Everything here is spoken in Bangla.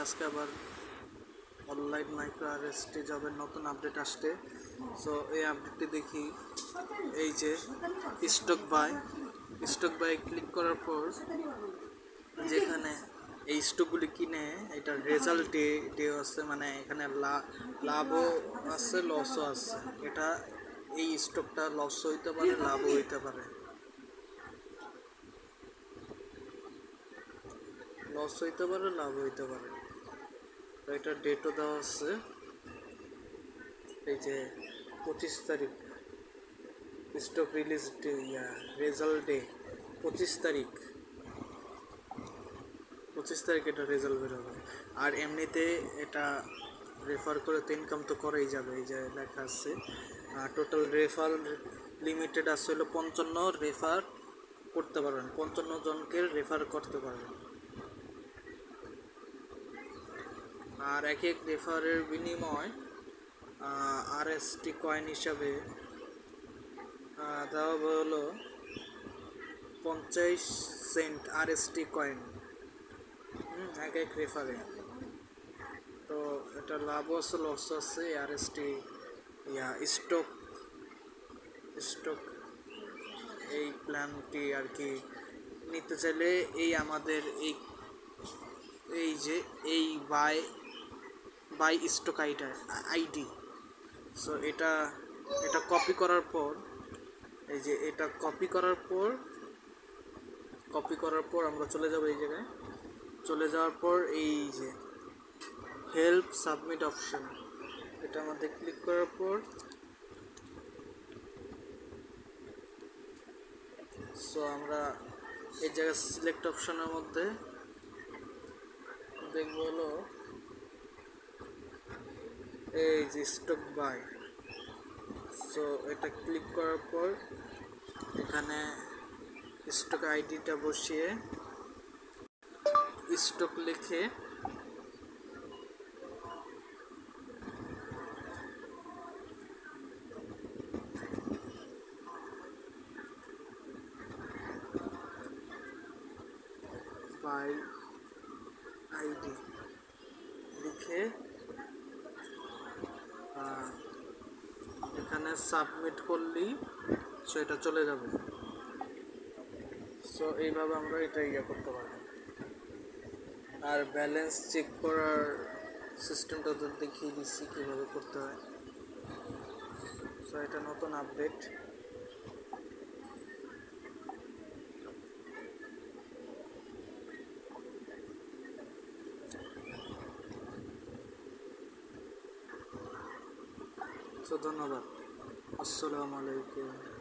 আজকে আবার অনলাইন মাইক্রো আরএসটি জবের নতুন আপডেট আসছে। সো এই আপডেটটি দেখি। এই যে স্টক বাই ক্লিক করার পর যেখানে এই স্টকগুলি কিনে এটার রেজাল্ট ডে আছে, মানে এখানে লাভও আছে লসও আছে। এটা এই স্টকটা লস হইতে পারে, লাভও হইতে পারে। লস হইতে পারে, লাভ হইতে পারে। তো এটার ডেটও দেওয়া আছে, এই যে 25 তারিখ stock release day, result day 25 তারিখ। 25 তারিখ এটা রেজাল্ট বেরোবে। আর এমনিতে এটা রেফার করে তো ইনকাম তো করাই যাবে। এই যে লেখা আছে টোটাল রেফার লিমিটেড আছে হলো 55 রেফার করতে পারবেন, 55 জনকে রেফার করতে পারবেন। আর এক এক রেফারের বিনিময় আরএসটি কয়েন হিসাবে দেওয়া হলো 50 সেন্ট আরএসটি কয়েন এক এক রেফারে। তো এটা লাভ আছে লস আছে। আরএসটি স্টক স্টক এই প্ল্যানটি আর কি নিতে চাইলে এই আমাদের এই যে এই বাই স্টক আইডি। সো এটা কপি করার পর, এই যে এটা কপি করার পর আমরা চলে যাব এই জায়গায়। চলে যাওয়ার পর এই যে হেল্প সাবমিট অপশন, এটার মধ্যে ক্লিক করার পর সো আমরা এই জায়গায় সিলেক্ট অপশনের মধ্যে দেখব হলো এই যে স্টক বাই। সো এটা ক্লিক করার পর এখানে স্টক আইডিটা বসিয়ে স্টক লিখে বাই আইডি লিখে এখানে সাবমিট করলেই সো এটা চলে যাবে। সো এইভাবে আমরা এটা করতে পারবো। আর ব্যালেন্স চেক করার সিস্টেমটা তো দেখিয়ে দিচ্ছি কীভাবে করতে হয়। সো এটা নতুন আপডেট। সো ধন্যবাদ। আসসালামু আলাইকুম।